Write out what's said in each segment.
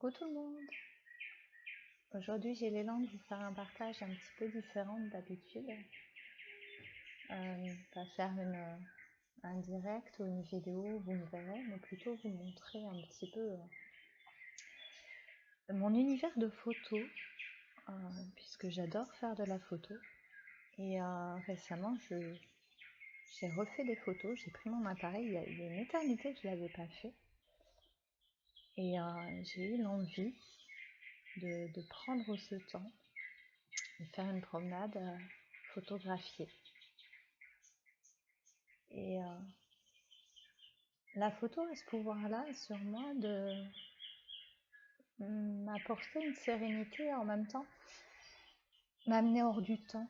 Coucou tout le monde. Aujourd'hui j'ai l'élan de vous faire un partage un petit peu différent d'habitude. Pas faire un direct ou une vidéo, vous me verrez, mais plutôt vous montrer un petit peu mon univers de photo, puisque j'adore faire de la photo. Et récemment j'ai refait des photos, j'ai pris mon appareil, il y a une éternité que je ne l'avais pas fait. Et j'ai eu l'envie de prendre ce temps et faire une promenade photographiée. Et la photo a ce pouvoir-là sur moi de m'apporter une sérénité et en même temps m'amener hors du temps.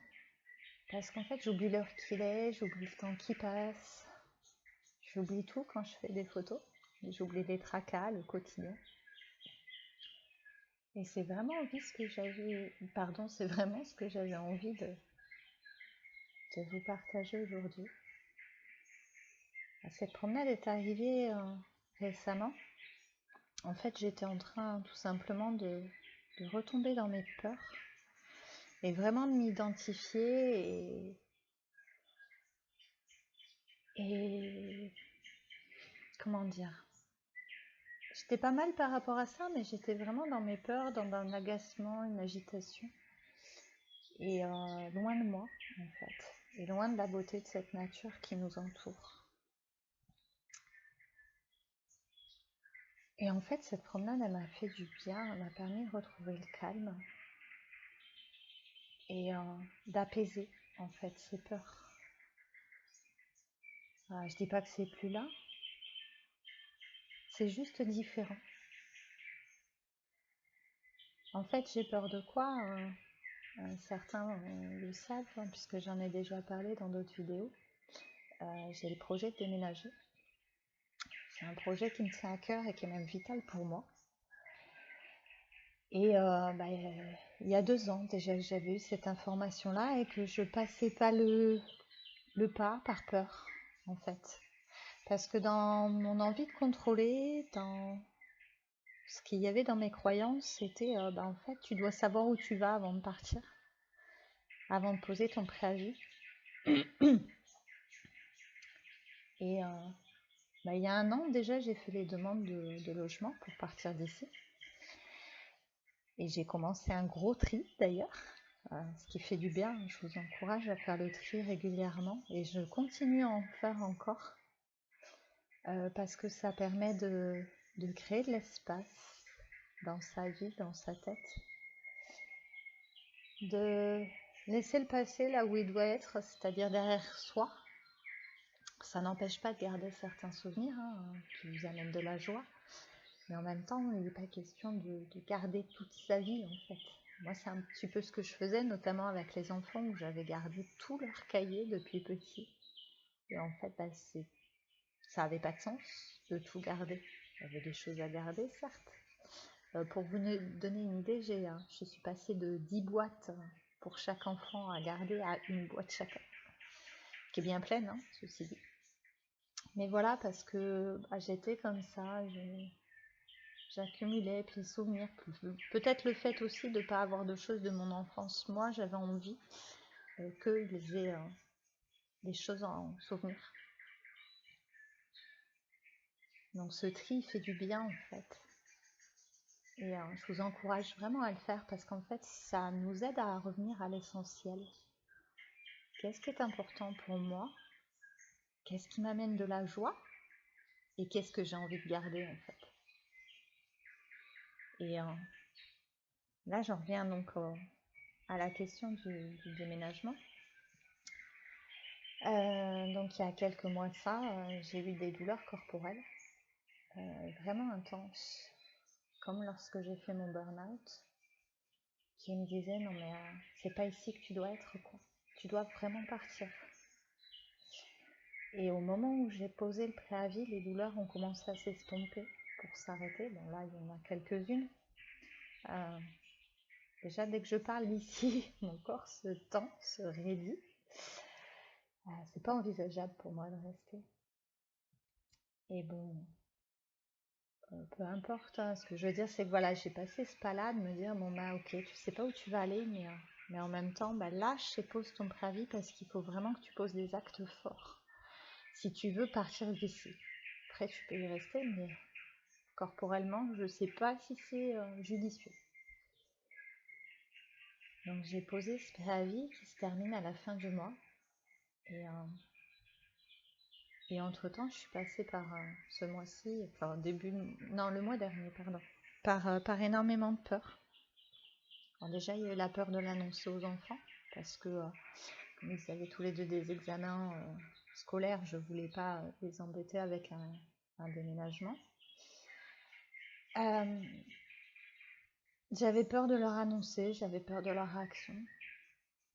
Parce qu'en fait, j'oublie l'heure qu'il est, j'oublie le temps qui passe, j'oublie tout quand je fais des photos. J'oublie les tracas, le quotidien. Et c'est vraiment ce que j'avais envie de vous partager aujourd'hui. Cette promenade est arrivée récemment. En fait, j'étais en train tout simplement de retomber dans mes peurs et vraiment de m'identifier et comment dire, j'étais pas mal par rapport à ça, mais j'étais vraiment dans mes peurs, dans un agacement, une agitation et loin de moi en fait, et loin de la beauté de cette nature qui nous entoure. Et en fait, cette promenade, elle m'a fait du bien, elle m'a permis de retrouver le calme et d'apaiser en fait ces peurs. Je dis pas que c'est plus là, c'est juste différent. En fait, j'ai peur de quoi certains le savent, puisque j'en ai déjà parlé dans d'autres vidéos. J'ai le projet de déménager. C'est un projet qui me tient à cœur et qui est même vital pour moi. Et il y a 2 ans déjà, j'avais eu cette information-là et que je passais pas le pas par peur, en fait. Parce que dans mon envie de contrôler, dans ce qu'il y avait dans mes croyances, c'était en fait, tu dois savoir où tu vas avant de partir, avant de poser ton préavis. Et il y a 1 an déjà, j'ai fait les demandes de logement pour partir d'ici. Et j'ai commencé un gros tri d'ailleurs, ce qui fait du bien. Je vous encourage à faire le tri régulièrement et je continue à en faire encore parce que ça permet de créer de l'espace dans sa vie, dans sa tête, de laisser le passé là où il doit être, c'est-à-dire derrière soi. Ça n'empêche pas de garder certains souvenirs qui vous amènent de la joie, mais en même temps, il n'est pas question de garder toute sa vie en fait. Moi, c'est un petit peu ce que je faisais, notamment avec les enfants, où j'avais gardé tous leurs cahiers depuis petit. Et en fait, ça n'avait pas de sens de tout garder. Il y avait des choses à garder, certes. Pour vous donner une idée, je suis passée de 10 boîtes pour chaque enfant à garder à 1 boîte chacun, qui est bien pleine, ceci dit. Mais voilà, parce que j'étais comme ça, j'accumulais, puis les souvenirs, peut-être le fait aussi de ne pas avoir de choses de mon enfance. Moi, j'avais envie qu'ils aient des choses en souvenir. Donc ce tri fait du bien en fait. Et je vous encourage vraiment à le faire parce qu'en fait, ça nous aide à revenir à l'essentiel. Qu'est-ce qui est important pour moi? Qu'est-ce qui m'amène de la joie? Et qu'est-ce que j'ai envie de garder en fait? Et là, j'en reviens donc à la question du déménagement. Donc il y a quelques mois de ça, j'ai eu des douleurs corporelles vraiment intenses, comme lorsque j'ai fait mon burn-out, qui me disaient non mais c'est pas ici que tu dois être quoi, tu dois vraiment partir. Et au moment où j'ai posé le préavis, les douleurs ont commencé à s'estomper pour s'arrêter. Bon là il y en a quelques-unes. Déjà dès que je parle ici, mon corps se tend, se raidit. C'est pas envisageable pour moi de rester. Et bon, peu importe, hein. Ce que je veux dire, c'est que voilà, j'ai passé ce pas-là de me dire, bon bah ok, tu sais pas où tu vas aller, mais en même temps, bah, lâche et pose ton préavis parce qu'il faut vraiment que tu poses des actes forts. Si tu veux partir d'ici. Après, tu peux y rester, mais corporellement, je sais pas si c'est judicieux. Donc j'ai posé ce préavis qui se termine à la fin du mois. Et, euh, et entre-temps, je suis passée par ce mois-ci, enfin non, le mois dernier, pardon, par énormément de peur. Alors déjà, il y a eu la peur de l'annoncer aux enfants, parce que comme ils avaient tous les deux des examens scolaires, je voulais pas les embêter avec un déménagement. Euh, J'avais peur de leur annoncer, j'avais peur de leur réaction.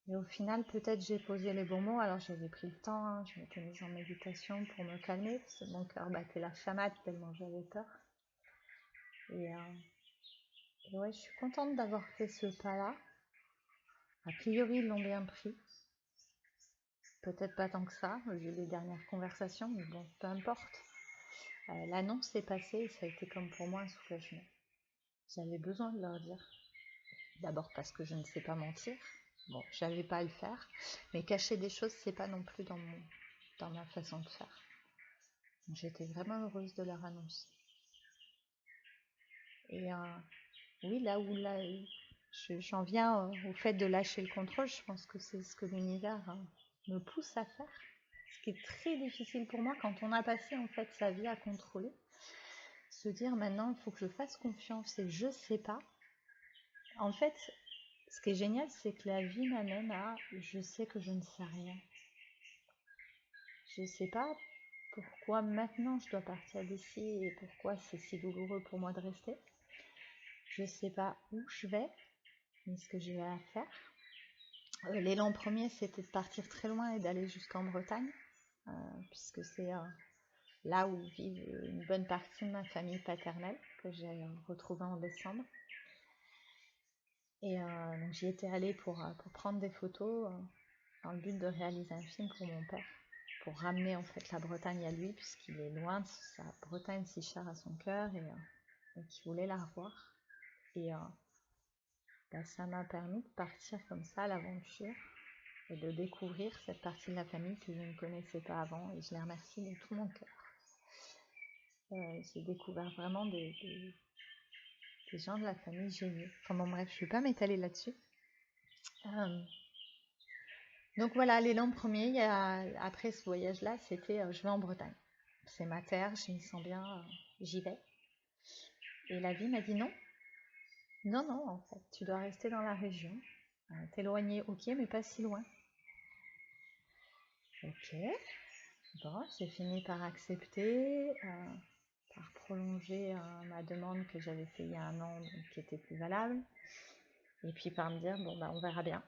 Et au final, peut-être j'ai posé les bons mots. Alors j'avais pris le temps, hein, je m'étais mise en méditation pour me calmer, parce que mon cœur battait la chamade tellement j'avais peur. Et, ouais, je suis contente d'avoir fait ce pas-là. A priori, ils l'ont bien pris. Peut-être pas tant que ça, vu les dernières conversations, mais bon, peu importe. L'annonce est passée et ça a été comme pour moi un soulagement. J'avais besoin de leur dire. D'abord parce que je ne sais pas mentir. Bon, j'avais pas à le faire. Mais cacher des choses, c'est pas non plus dans ma façon de faire. Donc, j'étais vraiment heureuse de leur annoncer. Et oui, j'en viens au fait de lâcher le contrôle. Je pense que c'est ce que l'univers me pousse à faire. Ce qui est très difficile pour moi quand on a passé en fait sa vie à contrôler. Se dire maintenant, il faut que je fasse confiance et je sais pas. En fait, ce qui est génial, c'est que la vie m'amène à je sais que je ne sais rien. Je sais pas pourquoi maintenant je dois partir d'ici et pourquoi c'est si douloureux pour moi de rester. Je sais pas où je vais, ni ce que j'ai à faire. L'élan premier, c'était de partir très loin et d'aller jusqu'en Bretagne, puisque c'est là où vit une bonne partie de ma famille paternelle, que j'ai retrouvée en décembre. Et donc j'y étais allée pour prendre des photos dans le but de réaliser un film pour mon père, pour ramener en fait la Bretagne à lui, puisqu'il est loin de sa Bretagne si chère à son cœur et qu'il voulait la revoir. Et ça m'a permis de partir comme ça à l'aventure et de découvrir cette partie de la famille que je ne connaissais pas avant, et je les remercie de tout mon cœur. J'ai découvert vraiment des gens de la famille géniaux. Enfin bon, bref, je ne vais pas m'étaler là-dessus. Donc voilà, l'élan premier, après ce voyage-là, c'était je vais en Bretagne. C'est ma terre, je m'y sens bien, j'y vais. Et la vie m'a dit non. Non, non, en fait, tu dois rester dans la région. T'éloigner, ok, mais pas si loin. Ok. Bon, j'ai fini par accepter, par prolonger ma demande que j'avais fait il y a 1 an, donc qui était plus valable. Et puis par me dire, bon, bah, on verra bien.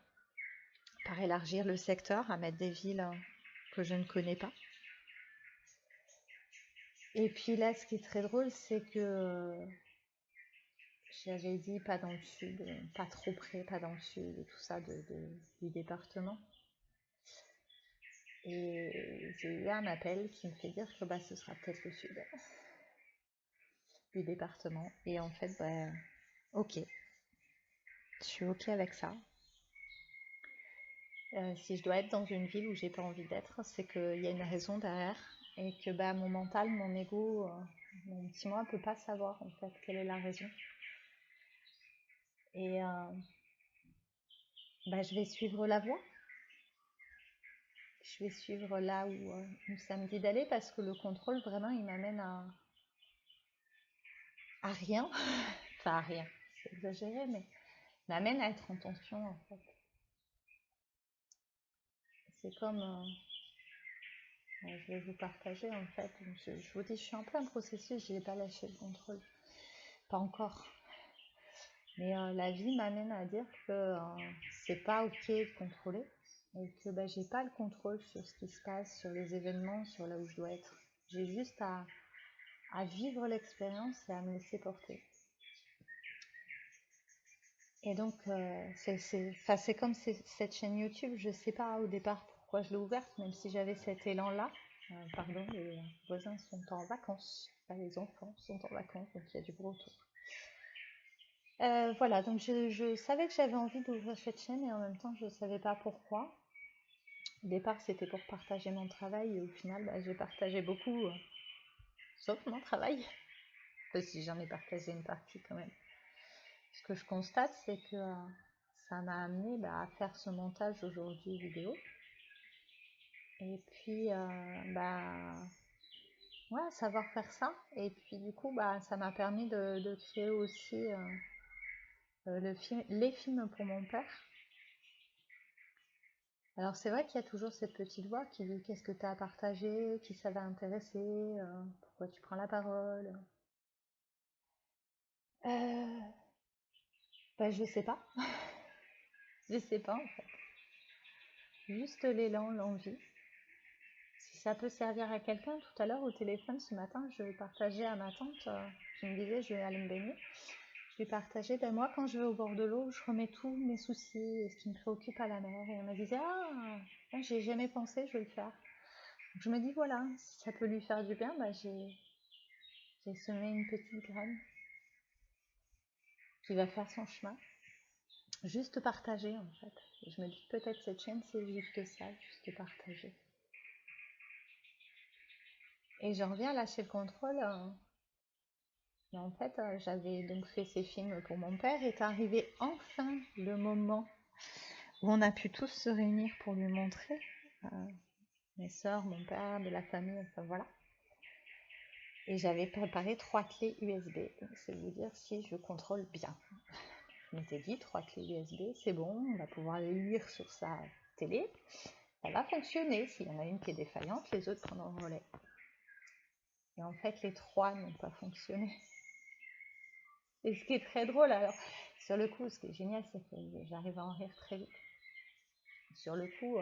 Par élargir le secteur, à mettre des villes que je ne connais pas. Et puis là, ce qui est très drôle, c'est que j'avais dit pas dans le sud, pas trop près, pas dans le sud, et tout ça du département. Et j'ai eu un appel qui me fait dire que bah, ce sera peut-être le sud du département. Et en fait, bah, ok, je suis ok avec ça. Si je dois être dans une ville où j'ai pas envie d'être, c'est qu'il y a une raison derrière et que bah, mon mental, mon ego, mon petit moi peut pas savoir en fait quelle est la raison. Et bah, je vais suivre la voie. Je vais suivre là où ça me dit d'aller, parce que le contrôle, vraiment, il m'amène à rien. Enfin, à rien, c'est exagéré, mais il m'amène à être en tension, en fait. C'est comme... je vais vous partager, en fait. Je vous dis, je suis en plein processus, je n'ai pas lâché le contrôle. Pas encore. Mais la vie m'amène à dire que c'est pas ok de contrôler. Et que bah, j'ai pas le contrôle sur ce qui se passe, sur les événements, sur là où je dois être. J'ai juste à vivre l'expérience et à me laisser porter. Et donc, c'est comme cette chaîne YouTube, je sais pas au départ pourquoi je l'ai ouverte, même si j'avais cet élan-là. Pardon, les voisins sont en vacances. Enfin, les enfants sont en vacances, donc il y a du gros autour. Voilà, donc je savais que j'avais envie d'ouvrir cette chaîne et en même temps je ne savais pas pourquoi. Au départ c'était pour partager mon travail et au final j'ai partagé beaucoup, sauf mon travail. Enfin, si j'en ai partagé une partie quand même. Ce que je constate c'est que ça m'a amené à faire ce montage aujourd'hui vidéo. Et puis ouais, savoir faire ça. Et puis du coup ça m'a permis de créer aussi les films pour mon père. Alors c'est vrai qu'il y a toujours cette petite voix qui dit qu'est-ce que tu as à partager, qui ça va intéresser, pourquoi tu prends la parole. Je sais pas. Je sais pas en fait. Juste l'élan, l'envie. Si ça peut servir à quelqu'un, tout à l'heure au téléphone ce matin, je partageais à ma tante qui me disait je vais aller me baigner. Je lui partageais, moi quand je vais au bord de l'eau, je remets tous mes soucis et ce qui me préoccupe à la mer. Et elle me disait j'ai jamais pensé, je vais le faire. Donc je me dis voilà, si ça peut lui faire du bien, j'ai semé une petite graine qui va faire son chemin. Juste partager en fait. Et je me dis peut-être cette chaîne c'est juste ça, juste partager. Et j'en reviens à lâcher le contrôle. Mais en fait, j'avais donc fait ces films pour mon père. Est arrivé enfin le moment où on a pu tous se réunir pour lui montrer. Mes soeurs, mon père, de la famille, enfin voilà. Et j'avais préparé 3 clés USB. Donc c'est vous dire si je contrôle bien. Je m'étais dit 3 clés USB, c'est bon, on va pouvoir les lire sur sa télé. Ça va fonctionner. S'il y en a une qui est défaillante, les autres prendront le relais. Et en fait, les 3 n'ont pas fonctionné. Et ce qui est très drôle, alors, sur le coup, ce qui est génial, c'est que j'arrive à en rire très vite. Sur le coup,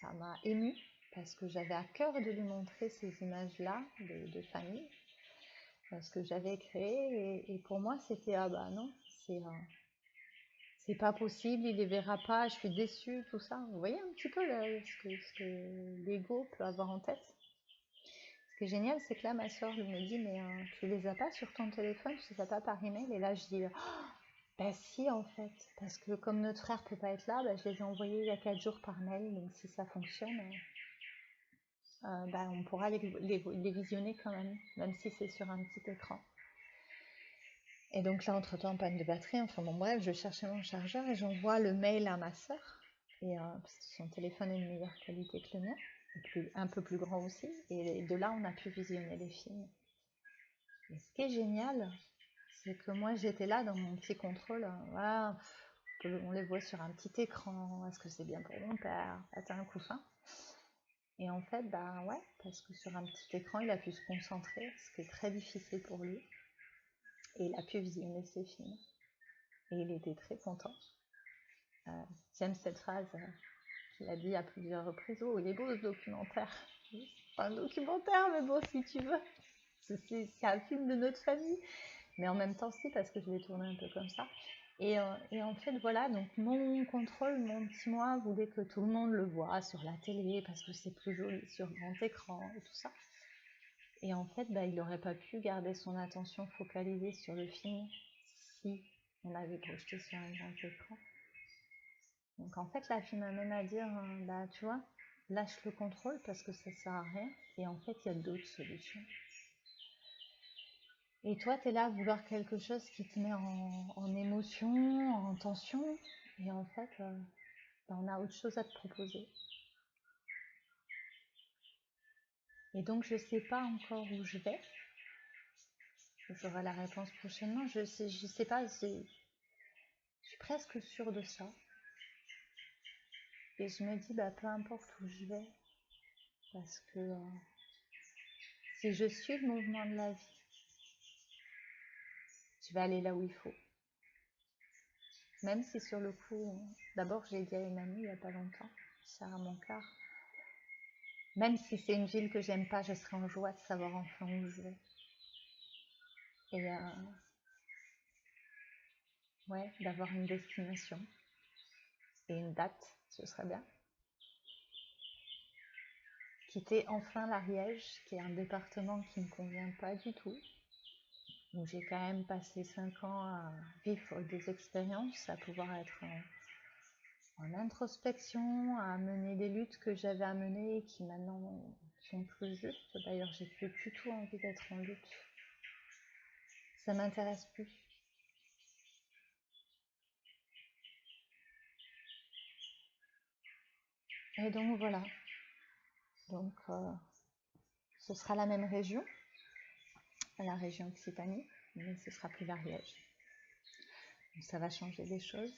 ça m'a émue parce que j'avais à cœur de lui montrer ces images-là de famille, ce que j'avais créé. Et pour moi, c'était non, c'est pas possible, il les verra pas, je suis déçue, tout ça. Vous voyez un petit peu ce que l'ego peut avoir en tête. Ce qui est génial, c'est que là, ma soeur me dit, mais tu les as pas sur ton téléphone, tu les as pas par email. Et là, je dis, si en fait, parce que comme notre frère peut pas être là, je les ai envoyés il y a 4 jours par mail, donc si ça fonctionne, on pourra les visionner quand même si c'est sur un petit écran. Et donc là, entre-temps, panne de batterie, enfin bon bref, je cherchais mon chargeur et j'envoie le mail à ma soeur, parce que son téléphone est de meilleure qualité que le mien, et un peu plus grand aussi, et de là, on a pu visionner les films. Et ce qui est génial, c'est que moi, j'étais là dans mon petit contrôle, on les voit sur un petit écran, est-ce que c'est bien pour mon père, t'as un coup fin. Et en fait, ouais, parce que sur un petit écran, il a pu se concentrer, ce qui est très difficile pour lui. Et il a pu visionner ses films. Et il était très content. J'aime cette phrase qu'il a dit à plusieurs reprises. Oh, il est beau ce documentaire. C'est pas un documentaire, mais bon, si tu veux. C'est un film de notre famille. Mais en même temps, si, parce que je l'ai tourné un peu comme ça. Et en fait, voilà, donc mon contrôle, mon petit moi voulait que tout le monde le voit sur la télé, parce que c'est plus joli sur grand écran et tout ça. Et en fait, il n'aurait pas pu garder son attention focalisée sur le film si on l'avait projeté sur un grand écran. Donc en fait, la film m'a même à dire, tu vois, lâche le contrôle parce que ça sert à rien. Et en fait, il y a d'autres solutions. Et toi, tu es là à vouloir quelque chose qui te met en émotion, en tension. Et en fait, on a autre chose à te proposer. Et donc, je ne sais pas encore où je vais. J'aurai la réponse prochainement. Je sais pas, je suis presque sûre de ça. Et je me dis, peu importe où je vais, parce que si je suis le mouvement de la vie, je vais aller là où il faut. Même si sur le coup, d'abord j'ai dit à une amie il n'y a pas longtemps, Sarah Monclar, même si c'est une ville que j'aime pas, je serai en joie de savoir enfin où je vais. Et ouais, d'avoir une destination et une date, ce serait bien. quitter enfin l'Ariège, qui est un département qui ne me convient pas du tout, où j'ai quand même passé 5 ans à vivre des expériences, à pouvoir être en introspection, à mener des luttes que j'avais à mener et qui maintenant sont plus justes. D'ailleurs, j'ai plus du tout envie d'être en lutte. Ça m'intéresse plus. Et donc voilà. Donc ce sera la même région, la région Occitanie, mais ce sera plus l'Ariège. Donc ça va changer des choses.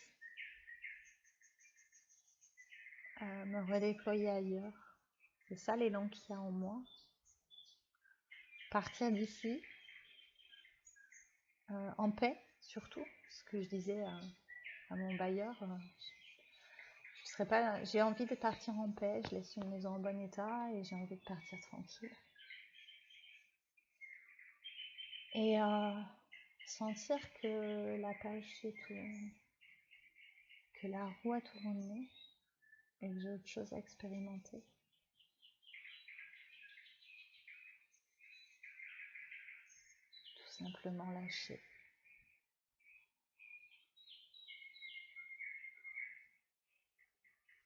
Me redéployer ailleurs. C'est ça l'élan qu'il y a en moi. Partir d'ici, en paix surtout, ce que je disais à mon bailleur. Je serais pas, j'ai envie de partir en paix, je laisse une maison en bon état et j'ai envie de partir tranquille. Et sentir que la page s'est tournée, que la roue a tourné et que j'ai autre chose à expérimenter. Tout simplement lâcher.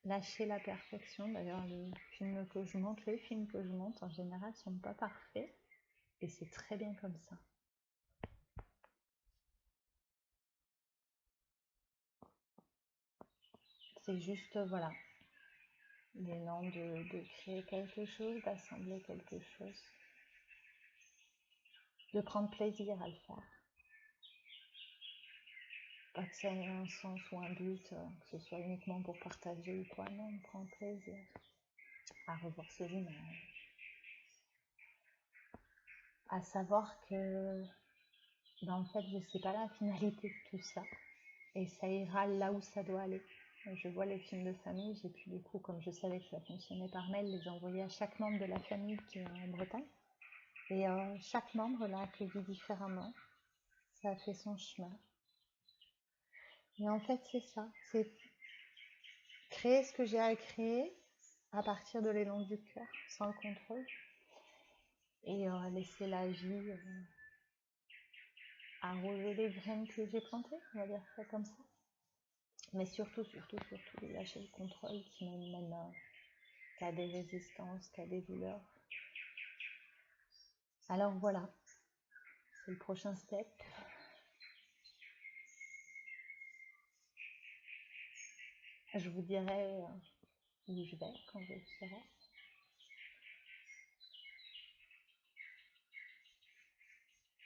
Lâcher la perfection. D'ailleurs, les films que je monte en général sont pas parfaits et c'est très bien comme ça. C'est juste, voilà, l'élan de créer quelque chose, d'assembler quelque chose, de prendre plaisir à le faire. Pas que ça ait un sens ou un but, que ce soit uniquement pour partager ou quoi, non, on prend plaisir à revoir ces images. À savoir que, en fait, je sais pas la finalité de tout ça, et ça ira là où ça doit aller. Je vois les films de famille, j'ai pu du coup, comme je savais que ça fonctionnait par mail, les envoyer à chaque membre de la famille qui est en Bretagne. Et chaque membre l'a accueilli différemment. Ça a fait son chemin. Et en fait, c'est ça. C'est créer ce que j'ai à créer à partir de l'élan du cœur, sans le contrôle. Et laisser la vie arroser les graines que j'ai plantées, on va dire ça comme ça. Mais surtout, lâcher le contrôle qui m'amène qu'à des résistances, qu'à des douleurs. Alors voilà, c'est le prochain step. Je vous dirai où je vais quand je le serai.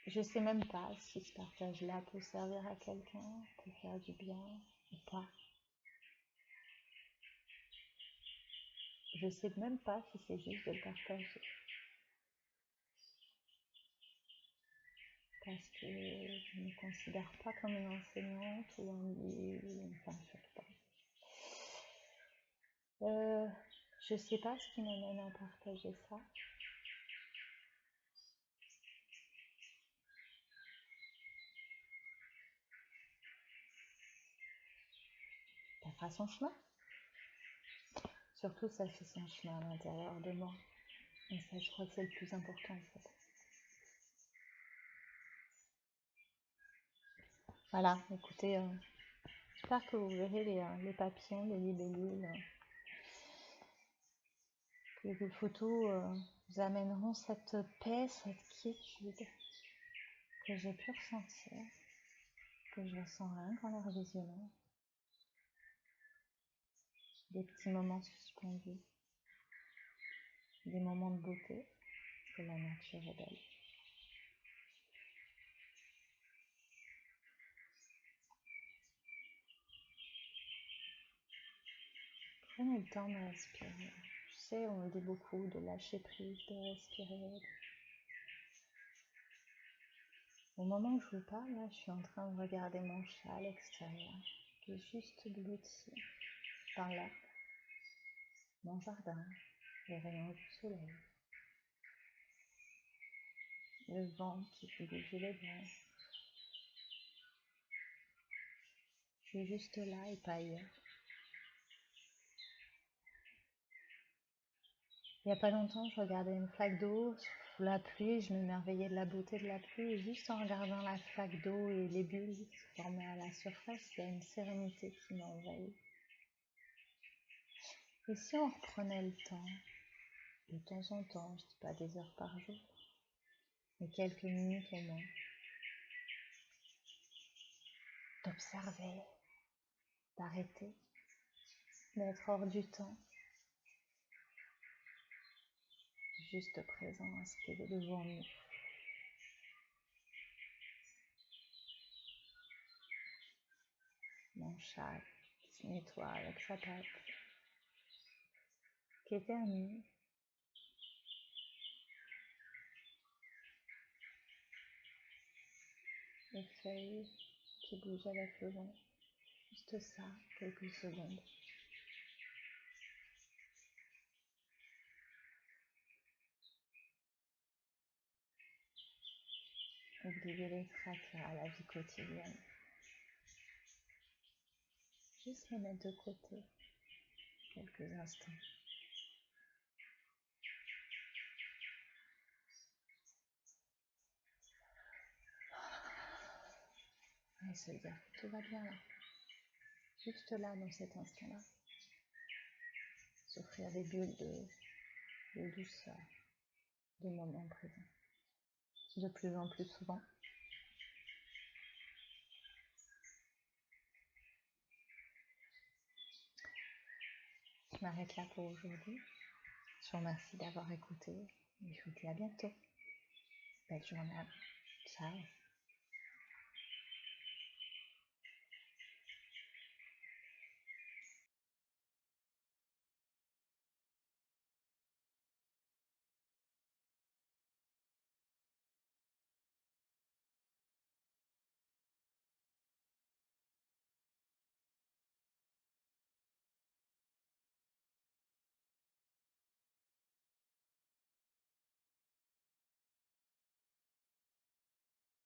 Je sais même pas si ce partage-là peut servir à quelqu'un, peut faire du bien ou pas. Je sais même pas si c'est juste de le partager. Parce que je ne me considère pas comme une enseignante ou un guide, enfin surtout pas. Je sais pas ce qui m'amène à partager ça. Ça fera son chemin. Surtout, ça fait son chemin à l'intérieur de moi. Et ça, je crois que c'est le plus important, en fait. Voilà, écoutez, j'espère que vous verrez les papillons, les libellules, que les photos vous amèneront cette paix, cette quiétude que j'ai pu ressentir, que je ressens rien qu'en la revisionnant. Des petits moments suspendus, des moments de beauté, que la nature est belle. Prenez le temps de respirer. Je sais, on dit beaucoup de lâcher prise, de respirer. Au moment où je vous parle, là, je suis en train de regarder mon chat à l'extérieur, qui est juste blotti dans l'herbe, mon jardin, les rayons du soleil, le vent qui fait bouger les branches. Je suis juste là et pas ailleurs. Il n'y a pas longtemps, je regardais une flaque d'eau sous la pluie, je m'émerveillais de la beauté de la pluie, et juste en regardant la flaque d'eau et les bulles qui se formaient à la surface, il y a une sérénité qui m'a envahie. Et si on reprenait le temps, de temps en temps, je dis pas des heures par jour, mais quelques minutes au moins, d'observer, d'arrêter, d'être hors du temps, juste présent à ce qui est devant nous. Mon chat qui se nettoie avec sa patte, qui éternue, les feuilles qui bougent avec le vent. Juste ça, quelques secondes. Oubliez les tracas, la vie quotidienne. Juste les mettre de côté quelques instants. Et se dire que tout va bien là. Juste là, dans cet instant-là. S'offrir des bulles de douceur, de moments présents. De plus en plus souvent. Je m'arrête là pour aujourd'hui. Je vous remercie d'avoir écouté et je vous dis à bientôt. Belle journée à vous. Ciao.